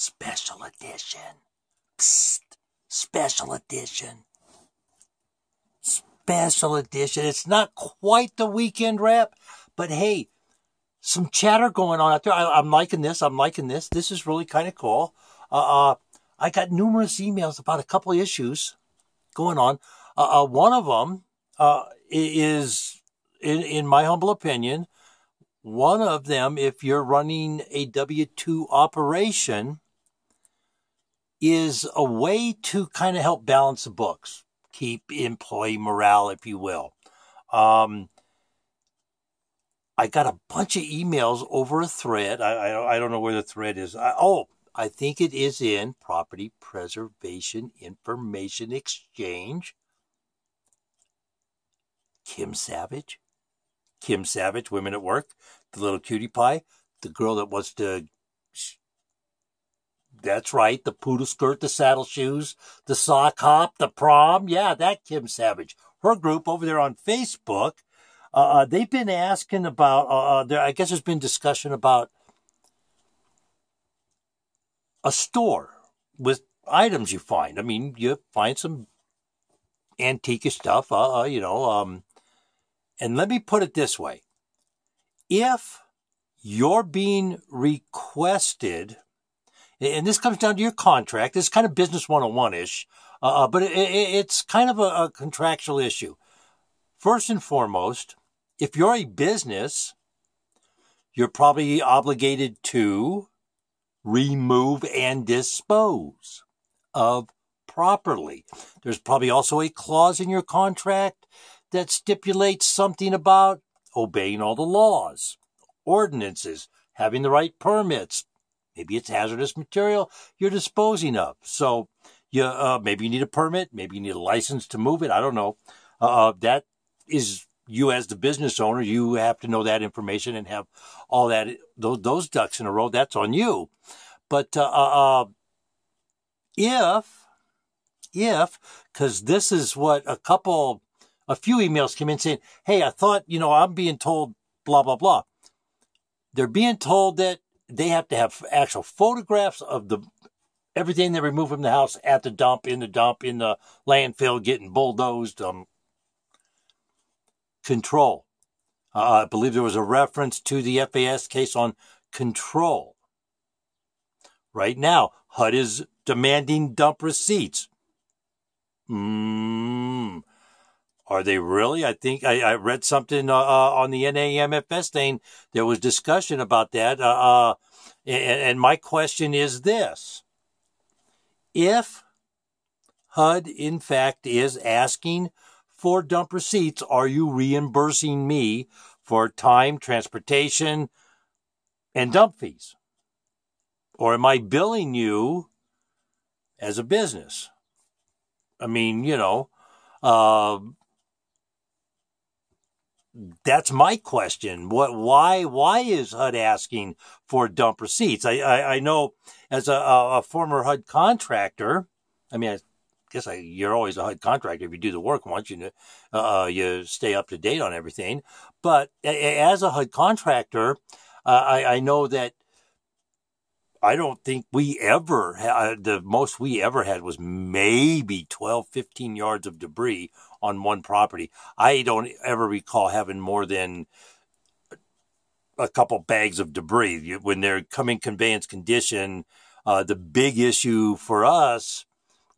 Special edition. Psst. Special edition. Special edition. It's not quite the weekend wrap, but hey, some chatter going on out there. I'm liking this. This is really kind of cool. I got numerous emails about a couple of issues going on. One of them is, in my humble opinion, one of them, if you're running a W-2 operation, is a way to kind of help balance the books, keep employee morale, if you will. I got a bunch of emails over a thread. I don't know where the thread is. I think it is in Property Preservation Information Exchange. Kim Savage, Women at Work, the little cutie pie, the girl that wants to, that's right, the poodle skirt, the saddle shoes, the sock hop, the prom. Yeah, that Kim Savage. Her group over there on Facebook, they've been asking about, I guess there's been discussion about a store with items you find. I mean, you find some antique stuff, and let me put it this way. If you're being requested, and this comes down to your contract, it's kind of business 101-ish, but it's kind of a contractual issue. First and foremost, if you're a business, you're probably obligated to remove and dispose of properly. There's probably also a clause in your contract that stipulates something about obeying all the laws, ordinances, having the right permits. Maybe it's hazardous material you're disposing of. So maybe you need a permit, maybe you need a license to move it. I don't know. That is you as the business owner. You have to know that information and have all that, those ducks in a row. That's on you. But if, because this is what a few emails came in saying, hey, I thought, I'm being told blah, blah, blah. They're being told that they have to have actual photographs of everything they remove from the house at the dump, in the landfill, getting bulldozed, control. I believe there was a reference to the FAST case on control. Right now, HUD is demanding dump receipts. Are they really? I think I read something on the NAMFS thing. There was discussion about that. And my question is this. If HUD, in fact, is asking for dump receipts, are you reimbursing me for time, transportation, and dump fees? Or am I billing you as a business? I mean, that's my question. Why is HUD asking for dump receipts? I know as a former HUD contractor, I mean, I guess you're always a HUD contractor if you do the work once, you stay up to date on everything. But as a HUD contractor, I know that I don't think we ever had, the most we ever had was maybe 12, 15 yards of debris on one property. I don't ever recall having more than a couple bags of debris. When they're coming conveyance condition, the big issue for us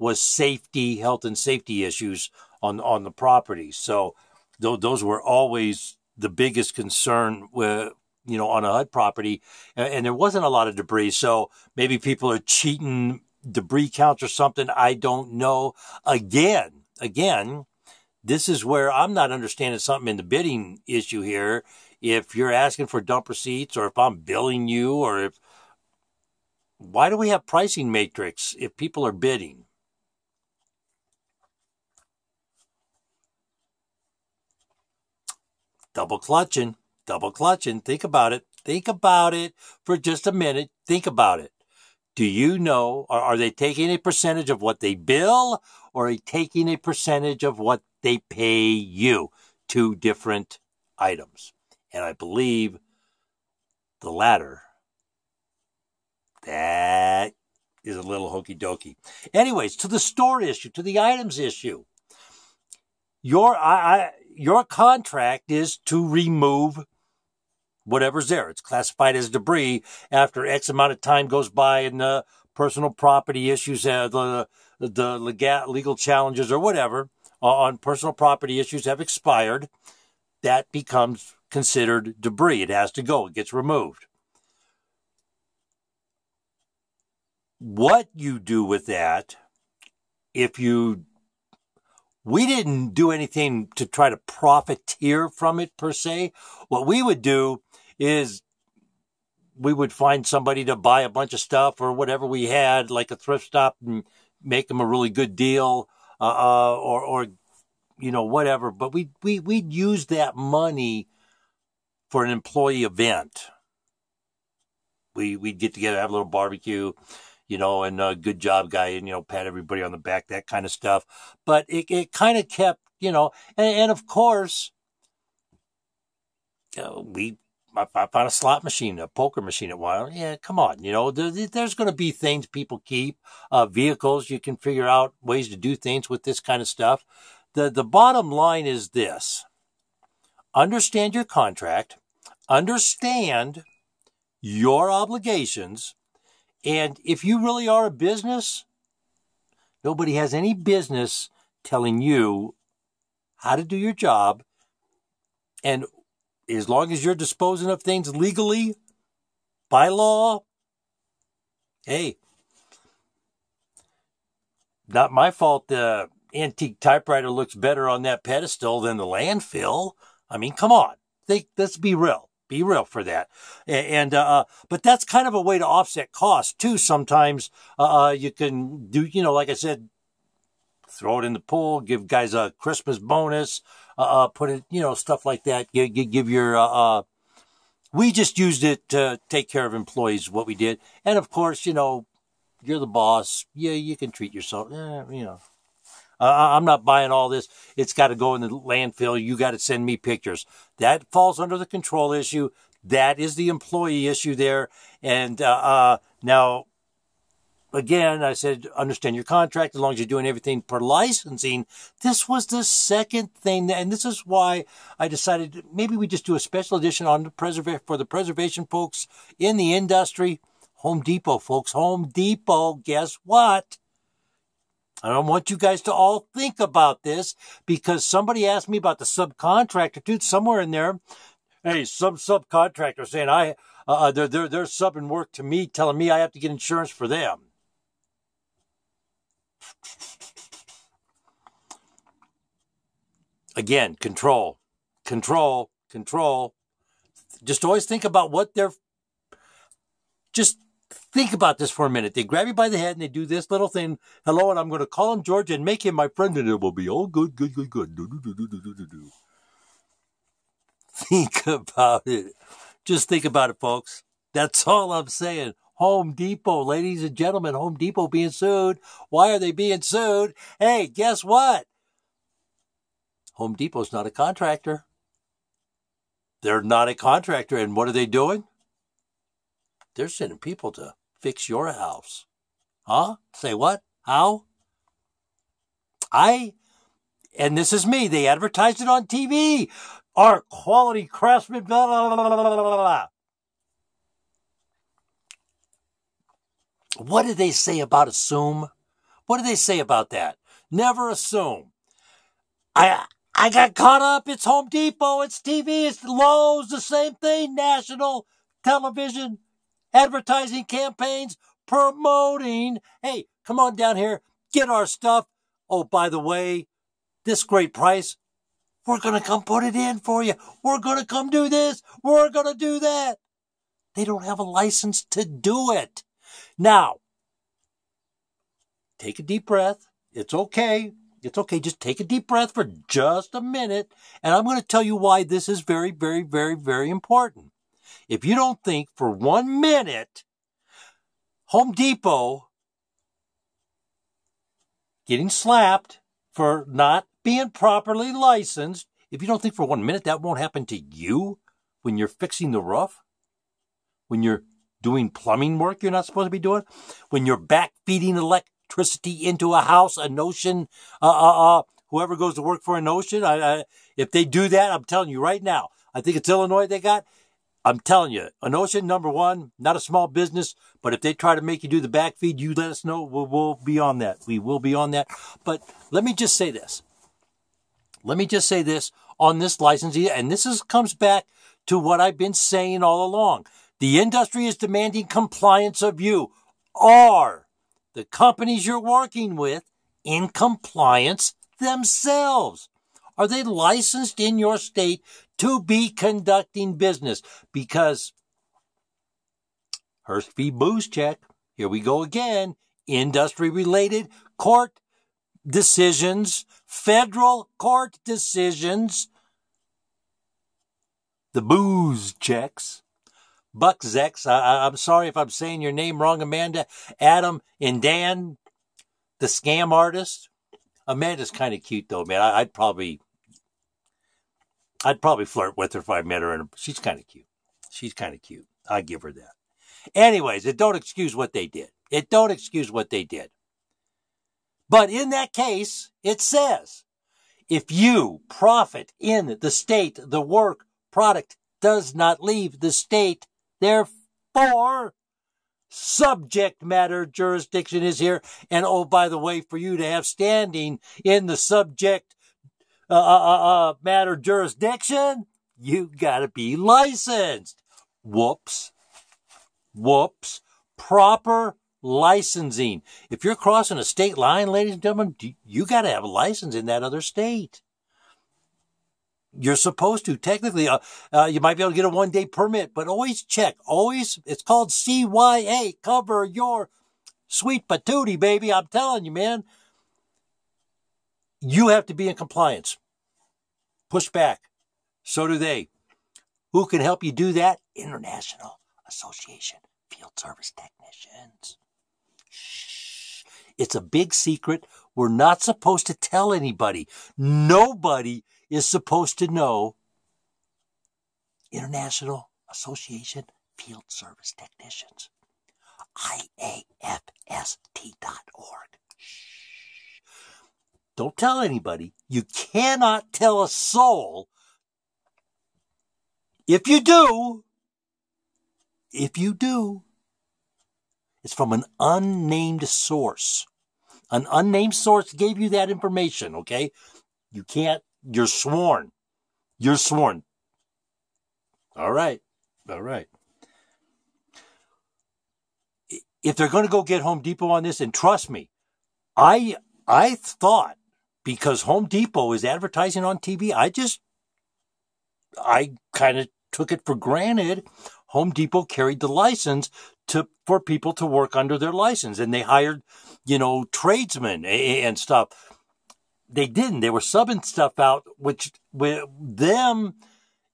was safety, health and safety issues on the property. So those were always the biggest concern with, on a HUD property, and there wasn't a lot of debris. So maybe people are cheating debris counts or something. I don't know. Again, this is where I'm not understanding something in the bidding issue here. If you're asking for dump receipts, or if I'm billing you, why do we have pricing matrix if people are bidding? Double clutching. Think about it for just a minute. Think about it. Do you know, are they taking a percentage of what they bill, or are they taking a percentage of what they pay you? Two different items. And I believe the latter, that is a little hokey dokey. Anyways, to the store issue, to the items issue. Your contract is to remove whatever's there. It's classified as debris after X amount of time goes by and the personal property issues, the legal challenges or whatever on personal property issues have expired. That becomes considered debris. It has to go. It gets removed. What you do with that, we didn't do anything to try to profiteer from it per se. What we would do is we would find somebody to buy a bunch of stuff or whatever we had, like a thrift stop, and make them a really good deal, or whatever. But we'd use that money for an employee event. We'd get together, have a little barbecue, and a good job guy, and, pat everybody on the back, that kind of stuff. But it kind of kept, and of course, I found a slot machine, a poker machine at one. Yeah, come on, there's going to be things people keep, vehicles. You can figure out ways to do things with this kind of stuff. The bottom line is this: understand your contract, understand your obligations. And if you really are a business, nobody has any business telling you how to do your job. And as long as you're disposing of things legally, by law, hey, not my fault the antique typewriter looks better on that pedestal than the landfill. I mean, come on. Let's be real. Be real for that. But that's kind of a way to offset costs too. Sometimes, you can do, like I said, throw it in the pool, give guys a Christmas bonus, put it, stuff like that. Give your, we just used it to take care of employees, what we did. And of course, you're the boss. Yeah, you can treat yourself, I'm not buying all this. It's got to go in the landfill. You got to send me pictures. That falls under the control issue. That is the employee issue there. And now, again, I said, understand your contract as long as you're doing everything per licensing. This was the second thing. And this is why I decided maybe we just do a special edition on for the preservation folks in the industry. Home Depot, folks. Home Depot, guess what? I don't want you guys to all think about this because somebody asked me about the subcontractor, dude, somewhere in there. Hey, some subcontractor saying they're subbing work to me, telling me I have to get insurance for them. Again, control. Just always think about just think about this for a minute. They grab you by the head and they do this little thing. Hello, and I'm going to call him George and make him my friend, and it will be all good. Think about it. Just think about it, folks. That's all I'm saying. Home Depot, ladies and gentlemen, Home Depot being sued. Why are they being sued? Hey, guess what? Home Depot's not a contractor. They're not a contractor. And what are they doing? They're sending people to fix your house. Huh? Say what? How? And this is me. They advertised it on TV. Our quality craftsman, blah, blah, blah, blah, blah, blah. What did they say about assume? What did they say about that? Never assume. I got caught up. It's Home Depot. It's TV. It's Lowe's. The same thing. National television, advertising campaigns, promoting. Hey, come on down here. Get our stuff. Oh, by the way, this great price. We're going to come put it in for you. We're going to come do this. We're going to do that. They don't have a license to do it. Now, take a deep breath. It's okay. It's okay. Just take a deep breath for just a minute. And I'm going to tell you why this is very, very, very, very important. If you don't think for 1 minute, Home Depot getting slapped for not being properly licensed, if you don't think for 1 minute that won't happen to you when you're fixing the roof, when you're doing plumbing work you're not supposed to be doing, when you're backfeeding electricity into a house, a notion, whoever goes to work for a notion, if they do that, I'm telling you right now, I think it's Illinois they got. I'm telling you, a notion, number one, not a small business, but if they try to make you do the backfeed, you let us know. We'll be on that. We will be on that. But let me just say this. Let me just say this on this licensee, and comes back to what I've been saying all along. The industry is demanding compliance of you. Are the companies you're working with in compliance themselves? Are they licensed in your state to be conducting business? Because Hearst v. Booze check, here we go again, industry-related court decisions, federal court decisions, the booze checks. Buck Zex, I'm sorry if I'm saying your name wrong, Amanda, Adam, and Dan, the scam artist. Amanda's kind of cute though, man. I'd probably flirt with her if I met her. She's kind of cute. She's kind of cute. I give her that. Anyways, it don't excuse what they did. It don't excuse what they did. But in that case, it says, if you profit in the state, the work product does not leave the state. Therefore, subject matter jurisdiction is here. And oh, by the way, for you to have standing in the subject matter jurisdiction, you gotta be licensed. Whoops. Proper licensing. If you're crossing a state line, ladies and gentlemen, you gotta have a license in that other state. You're supposed to. Technically, you might be able to get a one-day permit, but always check. Always, it's called CYA. Cover your sweet patootie, baby. I'm telling you, man. You have to be in compliance. Push back. So do they. Who can help you do that? International Association Field Service Technicians. Shh. It's a big secret. We're not supposed to tell anybody. Nobody is supposed to know. International Association Field Service Technicians. IAFST.org. Don't tell anybody. You cannot tell a soul. If you do, it's from an unnamed source. An unnamed source gave you that information, okay? You can't, you're sworn. You're sworn. All right. If they're going to go get Home Depot on this, and trust me, I thought, because Home Depot is advertising on TV, I kind of took it for granted Home Depot carried the license for people to work under their license, and they hired, tradesmen and stuff. They didn't. They were subbing stuff out, which with them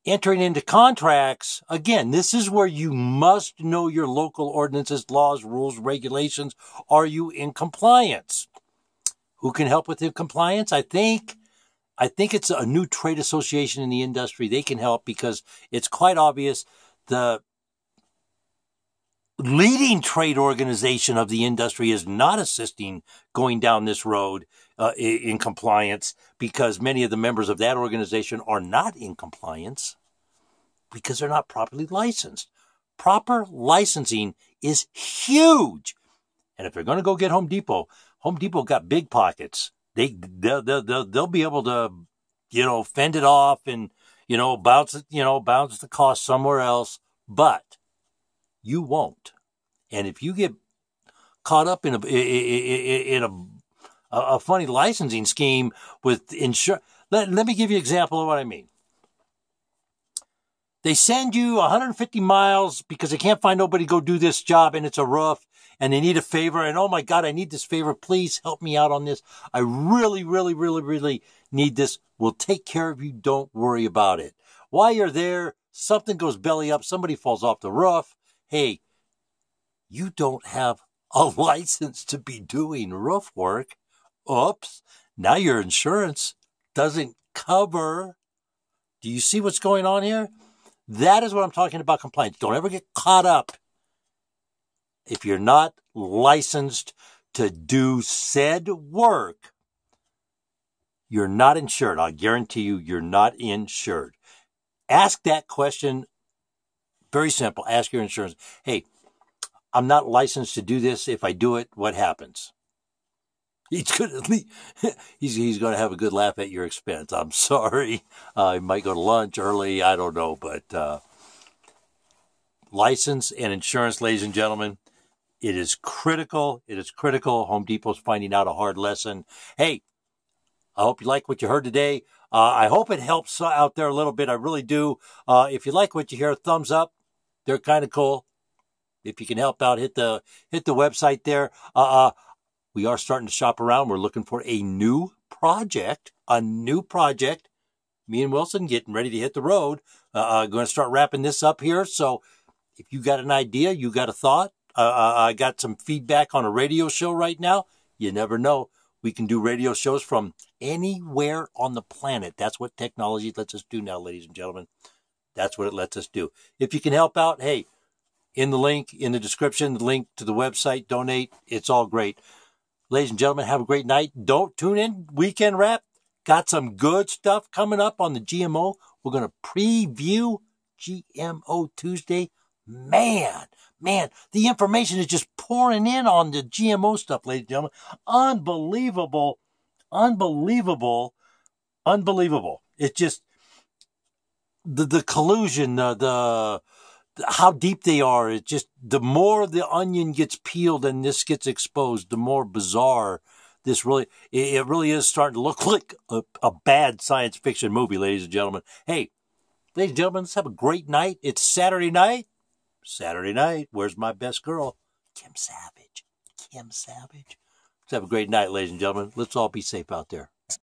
entering into contracts. Again, this is where you must know your local ordinances, laws, rules, regulations. Are you in compliance? Who can help with the compliance? I think it's a new trade association in the industry. They can help because it's quite obvious the leading trade organization of the industry is not assisting going down this road in compliance, because many of the members of that organization are not in compliance because they're not properly licensed. Proper licensing is huge. And if they're going to go get Home Depot got big pockets. They'll be able to, fend it off and, bounce the cost somewhere else, but you won't. And if you get caught up in a funny licensing scheme with insurance, let me give you an example of what I mean. They send you 150 miles because they can't find nobody to go do this job, and it's a roof, and they need a favor, and oh my God, I need this favor. Please help me out on this. I really, really, really, really need this. We'll take care of you. Don't worry about it. While you're there, something goes belly up. Somebody falls off the roof. Hey, you don't have a license to be doing roof work. Oops. Now your insurance doesn't cover. Do you see what's going on here? That is what I'm talking about, compliance. Don't ever get caught up if you're not licensed to do said work, you're not insured. I guarantee you, you're not insured. Ask that question. Very simple. Ask your insurance. Hey, I'm not licensed to do this. If I do it, what happens? He's going to have a good laugh at your expense. I'm sorry. He might go to lunch early. I don't know. But license and insurance, ladies and gentlemen, it is critical. It is critical. Home Depot's finding out a hard lesson. Hey, I hope you like what you heard today. I hope it helps out there a little bit. I really do. If you like what you hear, thumbs up. They're kind of cool. If you can help out, hit the website there. We are starting to shop around. We're looking for a new project. Me and Wilson getting ready to hit the road. Going to start wrapping this up here. So if you got an idea, you got a thought, I got some feedback on a radio show right now. You never know. We can do radio shows from anywhere on the planet. That's what technology lets us do now, ladies and gentlemen. That's what it lets us do. If you can help out, hey, in the link, in the description, the link to the website, donate. It's all great. Ladies and gentlemen, have a great night. Don't tune in. Weekend Wrap. Got some good stuff coming up on the GMO. We're going to preview GMO Tuesday. Man, the information is just pouring in on the GMO stuff, ladies and gentlemen. Unbelievable. It's just the collusion, how deep they are. It's just the more the onion gets peeled and this gets exposed, the more bizarre this really, it really is starting to look like a bad science fiction movie, ladies and gentlemen. Hey, ladies and gentlemen, let's have a great night. It's Saturday night. Where's my best girl? Kim Savage. Let's have a great night, ladies and gentlemen. Let's all be safe out there.